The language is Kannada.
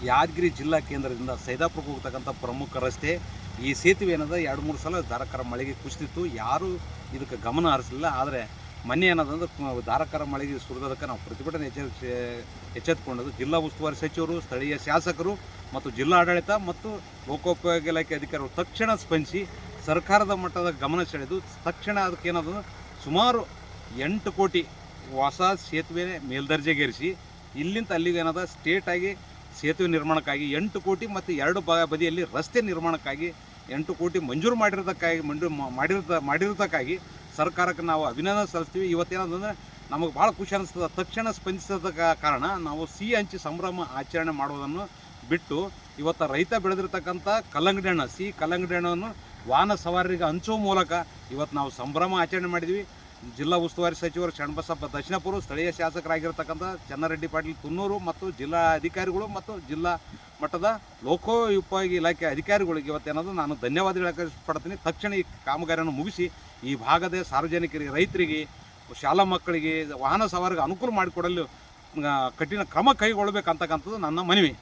ಯಾದಗಿರಿ ಜಿಲ್ಲಾ ಕೇಂದ್ರದಿಂದ ಸೈದಾಪುರಕ್ಕೆ ಹೋಗ್ತಕ್ಕಂಥ ಪ್ರಮುಖ ರಸ್ತೆ ಈ ಸೇತುವೆ ಏನದ 2-3 ಸಲ ಧಾರಾಕಾರ ಮಳೆಗೆ ಕುಸಿದಿತ್ತು. ಯಾರೂ ಇದಕ್ಕೆ ಗಮನ ಹರಿಸಲಿಲ್ಲ. ಆದರೆ ಮೊನ್ನೆ ಏನದಂದ್ರೆ ಧಾರಾಕಾರ ಮಳೆಗೆ ಸುರಿದದಕ್ಕೆ ನಾವು ಪ್ರತಿಭಟನೆ ಎಚ್ಚೆತ್ತುಕೊಂಡದ್ದು ಜಿಲ್ಲಾ ಉಸ್ತುವಾರಿ ಸಚಿವರು, ಸ್ಥಳೀಯ ಶಾಸಕರು ಮತ್ತು ಜಿಲ್ಲಾಡಳಿತ ಮತ್ತು ಲೋಕೋಪಯೋಗಿ ಇಲಾಖೆ ಅಧಿಕಾರಿಗಳು ತಕ್ಷಣ ಸ್ಪಂದಿಸಿ ಸರ್ಕಾರದ ಮಟ್ಟದ ಗಮನ ಸೆಳೆದು ತಕ್ಷಣ ಅದಕ್ಕೆ ಏನದಂದ್ರೆ ಸುಮಾರು 8 ಕೋಟಿ ಹೊಸ ಸೇತುವೆ ಮೇಲ್ದರ್ಜೆಗೇರಿಸಿ ಇಲ್ಲಿಂದ ಅಲ್ಲಿಗೆ ಏನದ ಸ್ಟೇಟಾಗಿ ಸೇತುವೆ ನಿರ್ಮಾಣಕ್ಕಾಗಿ 8 ಕೋಟಿ ಮತ್ತು 2 ಬದಿಯಲ್ಲಿ ರಸ್ತೆ ನಿರ್ಮಾಣಕ್ಕಾಗಿ 8 ಕೋಟಿ ಮಂಜೂರು ಮಾಡಿರೋದಕ್ಕಾಗಿ ಸರ್ಕಾರಕ್ಕೆ ನಾವು ಅಭಿನಂದನೆ ಸಲ್ಲಿಸ್ತೀವಿ. ಇವತ್ತೇನಂತಂದರೆ ನಮಗೆ ಭಾಳ ಖುಷಿ ಅನ್ನಿಸ್ತದೆ. ತಕ್ಷಣ ಸ್ಪಂದಿಸದ ಕಾರಣ ನಾವು ಸಿಹಿ ಹಂಚಿ ಸಂಭ್ರಮ ಆಚರಣೆ ಮಾಡೋದನ್ನು ಬಿಟ್ಟು ಇವತ್ತು ರೈತ ಬೆಳೆದಿರ್ತಕ್ಕಂಥ ಕಲ್ಲಂಗಡಿ ಹಣ್ಣು, ಸಿಹಿ ಕಲ್ಲಂಗಡಿ ಹಣ್ಣನ್ನು ವಾಹನ ಸವಾರರಿಗೆ ಹಂಚುವ ಮೂಲಕ ಇವತ್ತು ನಾವು ಸಂಭ್ರಮ ಆಚರಣೆ ಮಾಡಿದ್ವಿ. ಜಿಲ್ಲಾ ಉಸ್ತುವಾರಿ ಸಚಿವರು ಶರಣಬಸಪ್ಪ ದರ್ಶನಪುರ, ಸ್ಥಳೀಯ ಶಾಸಕರಾಗಿರ್ತಕ್ಕಂಥ ಚನ್ನಾರೆಡ್ಡಿ ಪಾಟೀಲ್ ತುನ್ನೂರು ಮತ್ತು ಜಿಲ್ಲಾ ಅಧಿಕಾರಿಗಳು ಮತ್ತು ಜಿಲ್ಲಾ ಮಟ್ಟದ ಲೋಕೋಪಯೋಗಿ ಇಲಾಖೆ ಅಧಿಕಾರಿಗಳಿಗೆ ಇವತ್ತೇನದು ನಾನು ಧನ್ಯವಾದ ಹೇಳಕ್ಕೆ ಪಡ್ತೀನಿ. ತಕ್ಷಣ ಈ ಕಾಮಗಾರಿಯನ್ನು ಮುಗಿಸಿ ಈ ಭಾಗದ ಸಾರ್ವಜನಿಕರಿಗೆ, ರೈತರಿಗೆ, ಶಾಲಾ ಮಕ್ಕಳಿಗೆ, ವಾಹನ ಸವಾರಿಗೆ ಅನುಕೂಲ ಮಾಡಿಕೊಡಲು ಕಠಿಣ ಕ್ರಮ ಕೈಗೊಳ್ಳಬೇಕಂತಕ್ಕಂಥದ್ದು ನನ್ನ ಮನವಿ.